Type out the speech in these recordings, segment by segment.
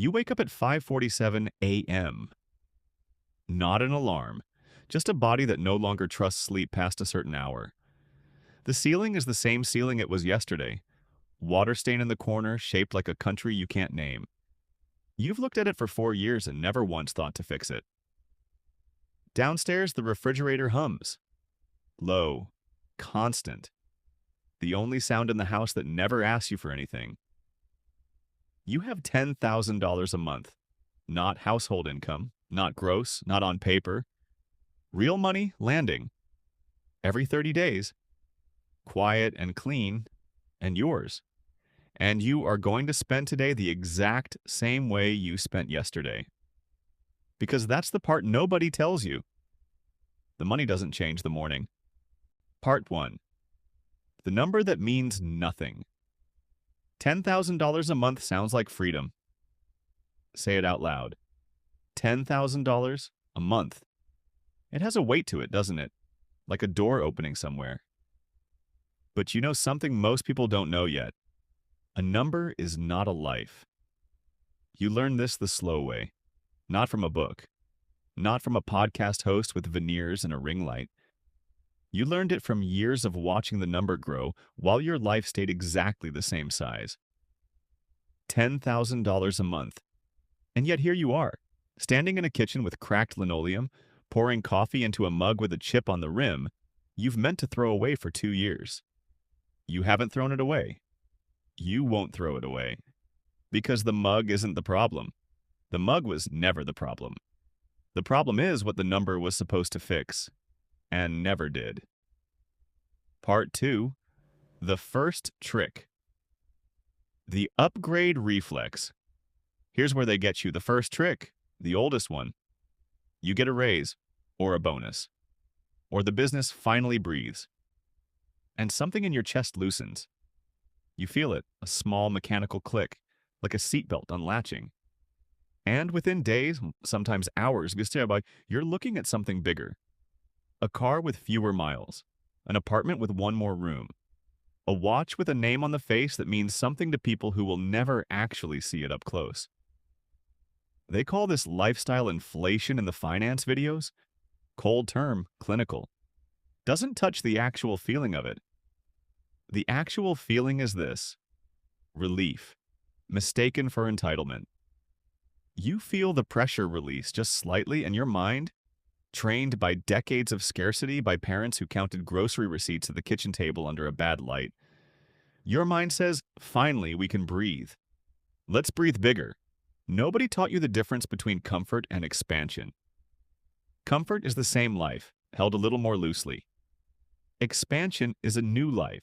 You wake up at 5:47 a.m. Not an alarm, just a body that no longer trusts sleep past a certain hour. The ceiling is the same ceiling it was yesterday. Water stain in the corner, shaped like a country you can't name. You've looked at it for 4 years and never once thought to fix it. Downstairs, the refrigerator hums. Low. Constant. The only sound in the house that never asks you for anything. You have $10,000 a month. Not household income, not gross, not on paper. Real money landing. Every 30 days. Quiet and clean, and yours. And you are going to spend today the exact same way you spent yesterday. Because that's the part nobody tells you. The money doesn't change the morning. Part 1. The number that means nothing. $10,000 a month sounds like freedom. Say it out loud. $10,000 a month. It has a weight to it, doesn't it? Like a door opening somewhere. But you know something most people don't know yet. A number is not a life. You learn this the slow way. Not from a book. Not from a podcast host with veneers and a ring light. You learned it from years of watching the number grow while your life stayed exactly the same size. $10,000 a month. And yet here you are, standing in a kitchen with cracked linoleum, pouring coffee into a mug with a chip on the rim you've meant to throw away for 2 years. You haven't thrown it away. You won't throw it away. Because the mug isn't the problem. The mug was never the problem. The problem is what the number was supposed to fix, and never did. Part 2. The first trick. The upgrade reflex. Here's where they get you. The first trick, the oldest one. You get a raise, or a bonus. Or the business finally breathes. And something in your chest loosens. You feel it, a small mechanical click, like a seatbelt unlatching. And within days, sometimes hours, you're looking at something bigger. A car with fewer miles. An apartment with one more room. A watch with a name on the face that means something to people who will never actually see it up close. They call this lifestyle inflation in the finance videos. Cold term, clinical. Doesn't touch the actual feeling of it. The actual feeling is this. Relief. Mistaken for entitlement. You feel the pressure release just slightly, and your mind, trained by decades of scarcity by parents who counted grocery receipts at the kitchen table under a bad light, your mind says, finally, we can breathe. Let's breathe bigger. Nobody taught you the difference between comfort and expansion. Comfort is the same life, held a little more loosely. Expansion is a new life,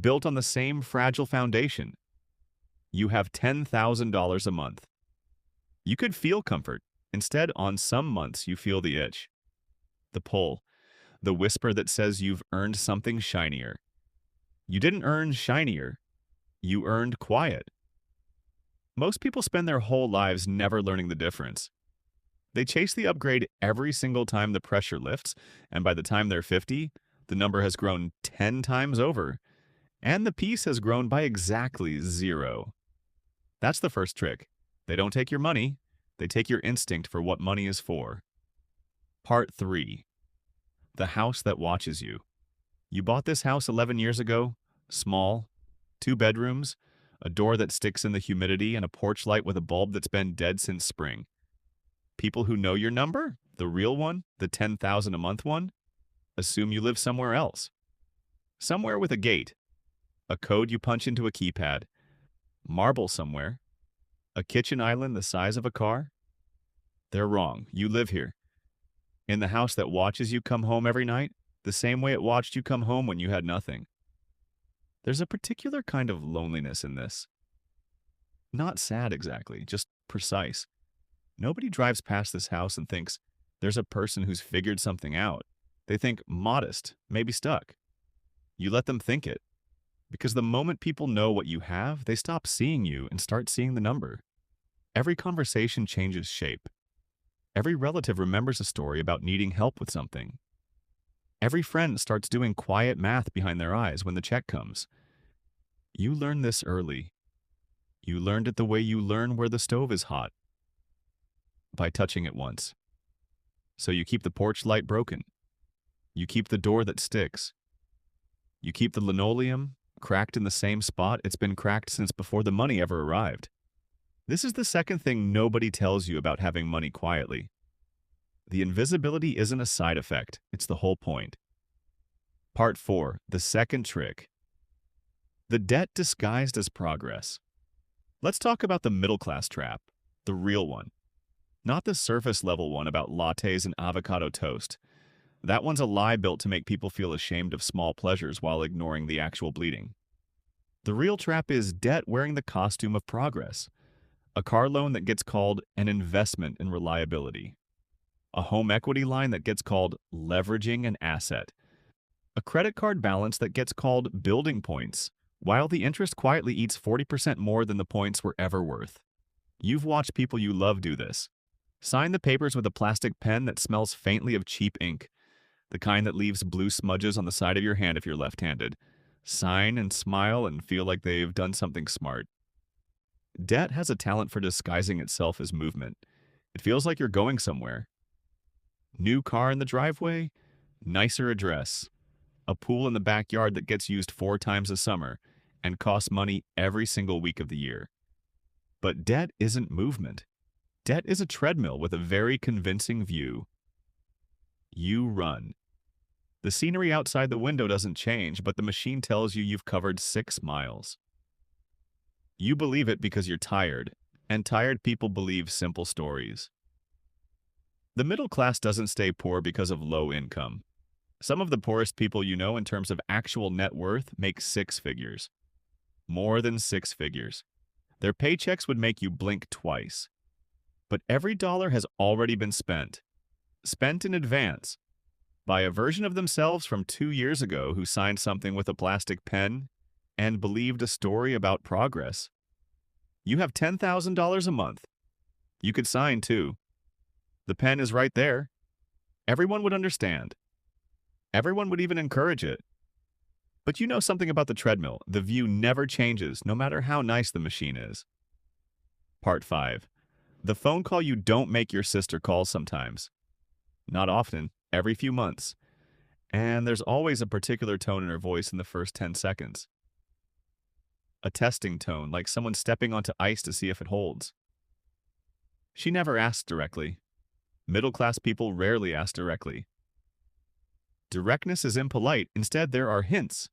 built on the same fragile foundation. You have $10,000 a month. You could feel comfort. Instead, on some months, you feel the itch. The pull. The whisper that says you've earned something shinier. You didn't earn shinier. You earned quiet. Most people spend their whole lives never learning the difference. They chase the upgrade every single time the pressure lifts, and by the time they're 50, the number has grown 10 times over, and the piece has grown by exactly 0. That's the first trick. They don't take your money, they take your instinct for what money is for. Part 3. The house that watches you. You bought this house 11 years ago, small, 2 bedrooms, a door that sticks in the humidity, and a porch light with a bulb that's been dead since spring. People who know your number, the real one, the $10,000 a month one, assume you live somewhere else. Somewhere with a gate, a code you punch into a keypad, marble somewhere, a kitchen island the size of a car. They're wrong. You live here. In the house that watches you come home every night, the same way it watched you come home when you had nothing. There's a particular kind of loneliness in this. Not sad exactly, just precise. Nobody drives past this house and thinks, there's a person who's figured something out. They think modest, maybe stuck. You let them think it. Because the moment people know what you have, they stop seeing you and start seeing the number. Every conversation changes shape. Every relative remembers a story about needing help with something. Every friend starts doing quiet math behind their eyes when the check comes. You learn this early. You learned it the way you learn where the stove is hot, by touching it once. So you keep the porch light broken. You keep the door that sticks. You keep the linoleum cracked in the same spot it's been cracked since before the money ever arrived. This is the second thing nobody tells you about having money quietly. The invisibility isn't a side effect, it's the whole point. Part 4. The second trick. The debt disguised as progress. Let's talk about the middle class trap, the real one. Not the surface level one about lattes and avocado toast. That one's a lie built to make people feel ashamed of small pleasures while ignoring the actual bleeding. The real trap is debt wearing the costume of progress. A car loan that gets called an investment in reliability. A home equity line that gets called leveraging an asset. A credit card balance that gets called building points, while the interest quietly eats 40% more than the points were ever worth. You've watched people you love do this. Sign the papers with a plastic pen that smells faintly of cheap ink, the kind that leaves blue smudges on the side of your hand if you're left-handed. Sign and smile and feel like they've done something smart. Debt has a talent for disguising itself as movement. It feels like you're going somewhere. New car in the driveway, nicer address, a pool in the backyard that gets used 4 times a summer and costs money every single week of the year. But debt isn't movement. Debt is a treadmill with a very convincing view. You run. The scenery outside the window doesn't change, but the machine tells you you've covered 6 miles. You believe it because you're tired, and tired people believe simple stories. The middle class doesn't stay poor because of low income. Some of the poorest people you know in terms of actual net worth make 6 figures. More than 6 figures. Their paychecks would make you blink twice. But every dollar has already been spent. Spent in advance. By a version of themselves from 2 years ago who signed something with a plastic pen and believed a story about progress. You have $10,000 a month. You could sign too. The pen is right there. Everyone would understand. Everyone would even encourage it. But you know something about the treadmill. The view never changes, no matter how nice the machine is. Part 5. The phone call you don't make your sister call sometimes. Not often, every few months. And there's always a particular tone in her voice in the first 10 seconds. A testing tone, like someone stepping onto ice to see if it holds. She never asks directly. Middle-class people rarely ask directly. Directness is impolite. Instead, there are hints.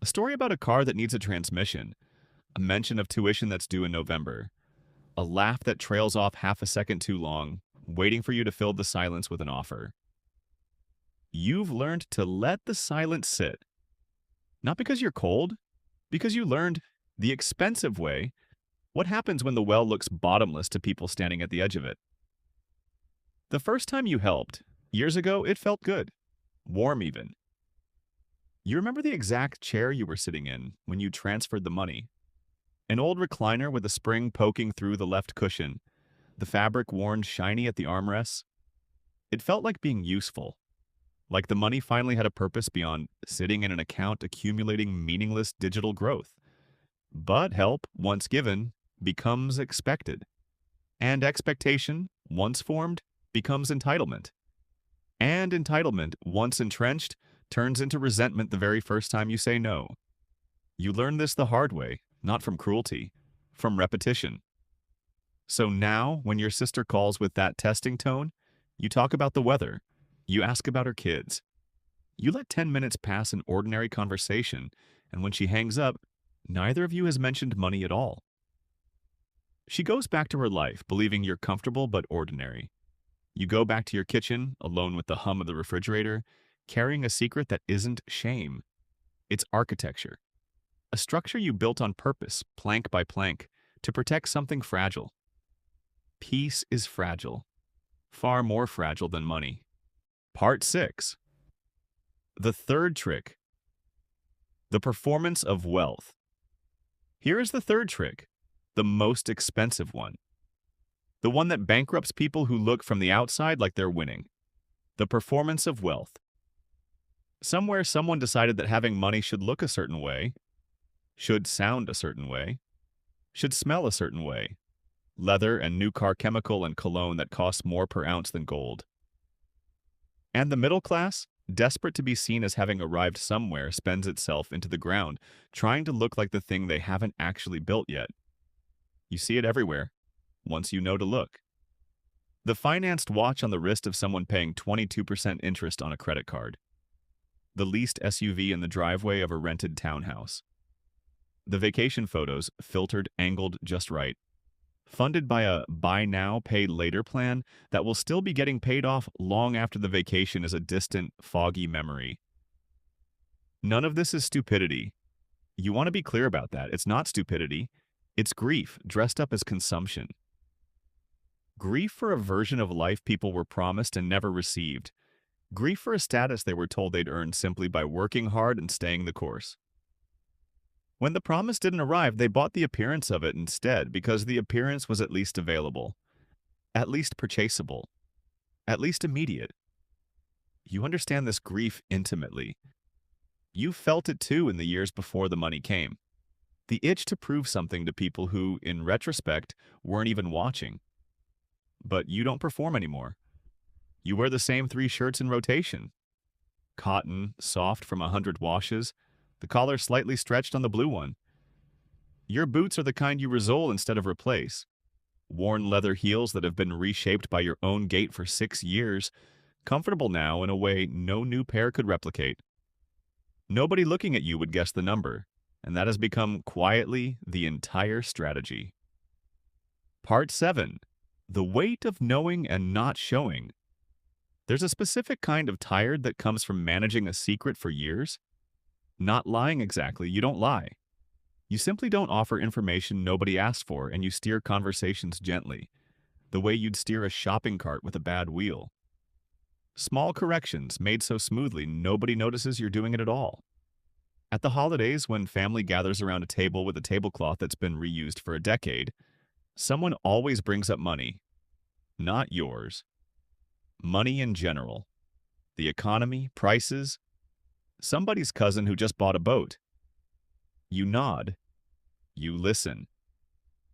A story about a car that needs a transmission. A mention of tuition that's due in November. A laugh that trails off half a second too long, waiting for you to fill the silence with an offer. You've learned to let the silence sit. Not because you're cold, because you learned the expensive way. What happens when the well looks bottomless to people standing at the edge of it? The first time you helped, years ago, it felt good. Warm even. You remember the exact chair you were sitting in when you transferred the money. An old recliner with a spring poking through the left cushion, the fabric worn shiny at the armrests. It felt like being useful. Like the money finally had a purpose beyond sitting in an account accumulating meaningless digital growth. But help, once given, becomes expected. And expectation, once formed, becomes entitlement. And entitlement, once entrenched, turns into resentment the very first time you say no. You learn this the hard way, not from cruelty, from repetition. So now, when your sister calls with that testing tone, you talk about the weather. You ask about her kids. You let 10 minutes pass in ordinary conversation, and when she hangs up, neither of you has mentioned money at all. She goes back to her life, believing you're comfortable but ordinary. You go back to your kitchen, alone with the hum of the refrigerator, carrying a secret that isn't shame. It's architecture. A structure you built on purpose, plank by plank, to protect something fragile. Peace is fragile. Far more fragile than money. Part 6. The third trick. The performance of wealth. Here is the third trick, the most expensive one. The one that bankrupts people who look from the outside like they're winning. The performance of wealth. Somewhere someone decided that having money should look a certain way, should sound a certain way, should smell a certain way. Leather and new car chemical and cologne that cost more per ounce than gold. And the middle class, desperate to be seen as having arrived somewhere, spends itself into the ground, trying to look like the thing they haven't actually built yet. You see it everywhere, once you know to look. The financed watch on the wrist of someone paying 22% interest on a credit card. The leased SUV in the driveway of a rented townhouse. The vacation photos, filtered, angled just right. Funded by a buy now, pay later plan that will still be getting paid off long after the vacation is a distant, foggy memory. None of this is stupidity. You want to be clear about that. It's not stupidity. It's grief, dressed up as consumption. Grief for a version of life people were promised and never received. Grief for a status they were told they'd earned simply by working hard and staying the course. When the promise didn't arrive, they bought the appearance of it instead because the appearance was at least available, at least purchasable, at least immediate. You understand this grief intimately. You felt it too in the years before the money came. The itch to prove something to people who, in retrospect, weren't even watching. But you don't perform anymore. You wear the same 3 shirts in rotation. Cotton, soft from 100 washes, the collar slightly stretched on the blue one. Your boots are the kind you resole instead of replace. Worn leather heels that have been reshaped by your own gait for 6 years, comfortable now in a way no new pair could replicate. Nobody looking at you would guess the number, and that has become quietly the entire strategy. Part 7. The weight of knowing and not showing. There's a specific kind of tired that comes from managing a secret for years. Not lying exactly, you don't lie. You simply don't offer information nobody asked for, and you steer conversations gently, the way you'd steer a shopping cart with a bad wheel. Small corrections made so smoothly nobody notices you're doing it at all. At the holidays, when family gathers around a table with a tablecloth that's been reused for a decade, someone always brings up money. Not yours. Money in general. The economy, prices. Somebody's cousin who just bought a boat. You nod. You listen.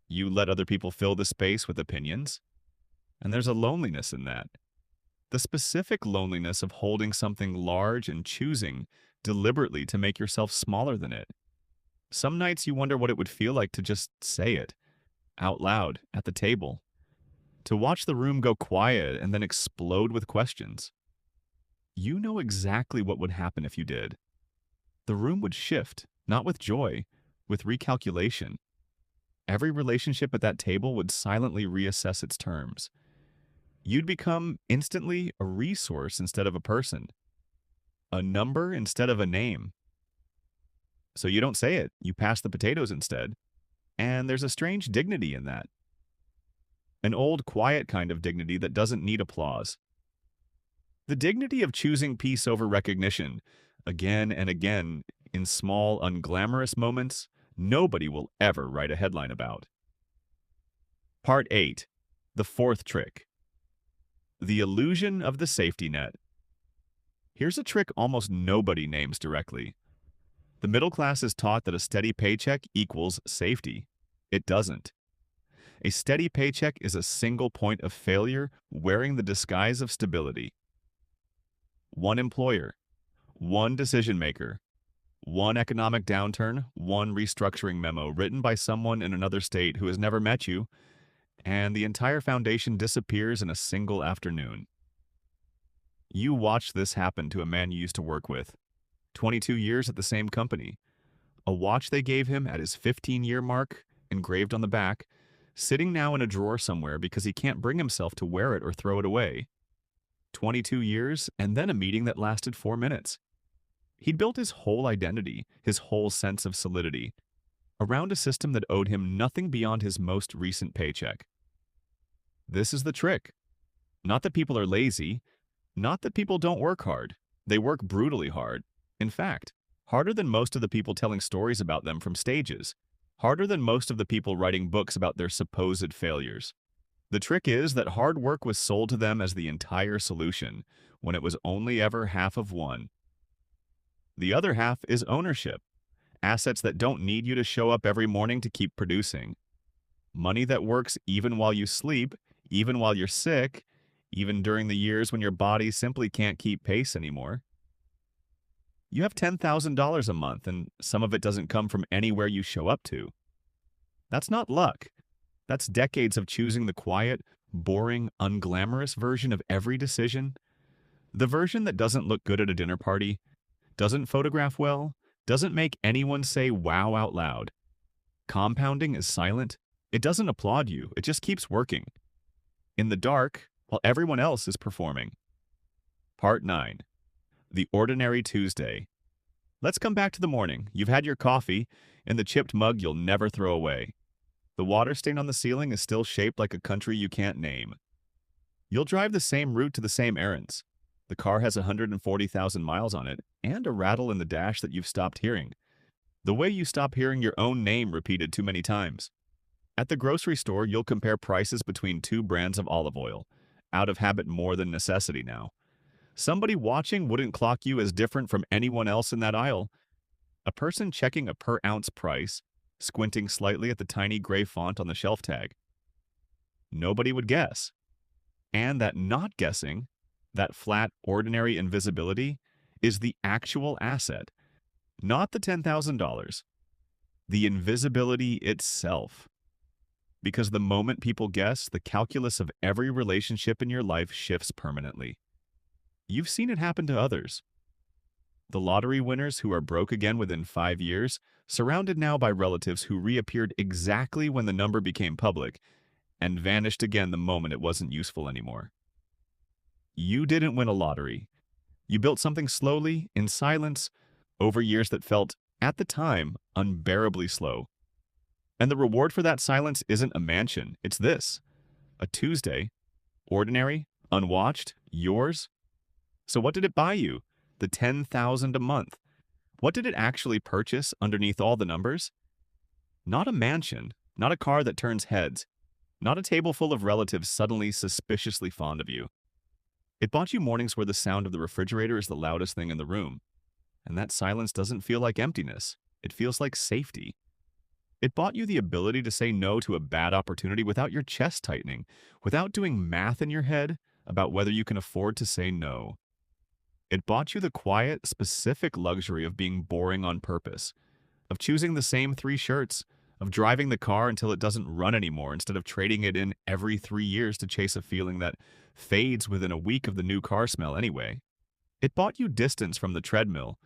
You let other people fill the space with opinions. And there's a loneliness in that. The specific loneliness of holding something large and choosing deliberately to make yourself smaller than it. Some nights you wonder what it would feel like to just say it, out loud, at the table. To watch the room go quiet and then explode with questions. You know exactly what would happen if you did. The room would shift, not with joy, with recalculation. Every relationship at that table would silently reassess its terms. You'd become instantly a resource instead of a person. A number instead of a name. So you don't say it, you pass the potatoes instead. And there's a strange dignity in that. An old, quiet kind of dignity that doesn't need applause. The dignity of choosing peace over recognition, again and again, in small, unglamorous moments, nobody will ever write a headline about. Part 8. The fourth trick. The illusion of the safety net. Here's a trick almost nobody names directly. The middle class is taught that a steady paycheck equals safety. It doesn't. A steady paycheck is a single point of failure wearing the disguise of stability. One employer, one decision maker, one economic downturn, one restructuring memo written by someone in another state who has never met you, and the entire foundation disappears in a single afternoon. You watched this happen to a man you used to work with. 22 years at the same company. A watch they gave him at his 15-year mark, engraved on the back, sitting now in a drawer somewhere because he can't bring himself to wear it or throw it away. 22 years, and then a meeting that lasted 4 minutes. He'd built his whole identity, his whole sense of solidity, around a system that owed him nothing beyond his most recent paycheck. This is the trick. Not that people are lazy, not that people don't work hard. They work brutally hard. In fact, harder than most of the people telling stories about them from stages. Harder than most of the people writing books about their supposed failures. The trick is that hard work was sold to them as the entire solution, when it was only ever half of one. The other half is ownership. Assets that don't need you to show up every morning to keep producing. Money that works even while you sleep, even while you're sick, even during the years when your body simply can't keep pace anymore. You have $10,000 a month, and some of it doesn't come from anywhere you show up to. That's not luck. That's decades of choosing the quiet, boring, unglamorous version of every decision. The version that doesn't look good at a dinner party, doesn't photograph well, doesn't make anyone say wow out loud. Compounding is silent. It doesn't applaud you. It just keeps working. In the dark, while everyone else is performing. Part 9. The Ordinary Tuesday. Let's come back to the morning. You've had your coffee in the chipped mug you'll never throw away. The water stain on the ceiling is still shaped like a country you can't name. You'll drive the same route to the same errands. The car has 140,000 miles on it and a rattle in the dash that you've stopped hearing. The way you stop hearing your own name repeated too many times. At the grocery store, you'll compare prices between two brands of olive oil, out of habit more than necessity now. Somebody watching wouldn't clock you as different from anyone else in that aisle. A person checking a per-ounce price, squinting slightly at the tiny gray font on the shelf tag. Nobody would guess. And that not guessing, that flat, ordinary invisibility, is the actual asset, not the $10,000. The invisibility itself. Because the moment people guess, the calculus of every relationship in your life shifts permanently. You've seen it happen to others. The lottery winners who are broke again within 5 years, surrounded now by relatives who reappeared exactly when the number became public and vanished again the moment it wasn't useful anymore. You didn't win a lottery. You built something slowly, in silence, over years that felt, at the time, unbearably slow. And the reward for that silence isn't a mansion, it's this. A Tuesday. Ordinary, unwatched, yours. So what did it buy you? The $10,000 a month. What did it actually purchase underneath all the numbers? Not a mansion, not a car that turns heads, not a table full of relatives suddenly suspiciously fond of you. It bought you mornings where the sound of the refrigerator is the loudest thing in the room. And that silence doesn't feel like emptiness. It feels like safety. It bought you the ability to say no to a bad opportunity without your chest tightening, without doing math in your head about whether you can afford to say no. It bought you the quiet, specific luxury of being boring on purpose, of choosing the same 3 shirts, of driving the car until it doesn't run anymore instead of trading it in every 3 years to chase a feeling that fades within a week of the new car smell anyway. It bought you distance from the treadmill,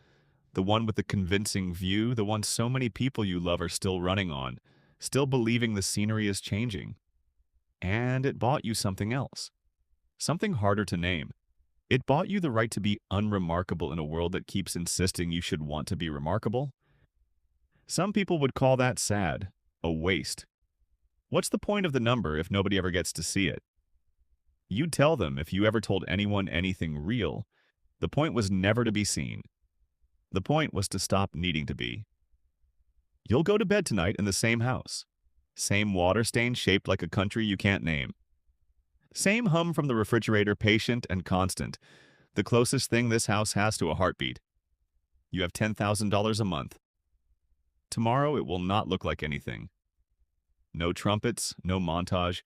the one with the convincing view, the one so many people you love are still running on, still believing the scenery is changing. And it bought you something else, something harder to name. It bought you the right to be unremarkable in a world that keeps insisting you should want to be remarkable. Some people would call that sad, a waste. What's the point of the number if nobody ever gets to see it? You'd tell them if you ever told anyone anything real, the point was never to be seen. The point was to stop needing to be. You'll go to bed tonight in the same house. Same water stain shaped like a country you can't name. Same hum from the refrigerator, patient and constant, the closest thing this house has to a heartbeat. You have $10,000 a month. Tomorrow it will not look like anything. No trumpets, no montage,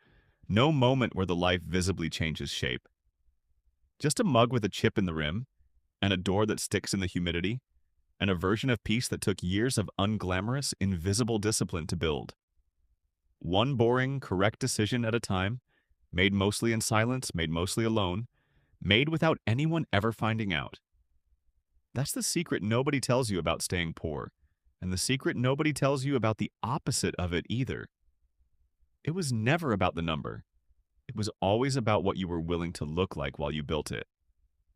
no moment where the life visibly changes shape. Just a mug with a chip in the rim, and a door that sticks in the humidity, and a version of peace that took years of unglamorous, invisible discipline to build. One boring, correct decision at a time, made mostly in silence, made mostly alone, made without anyone ever finding out. That's the secret nobody tells you about staying poor, and the secret nobody tells you about the opposite of it either. It was never about the number. It was always about what you were willing to look like while you built it.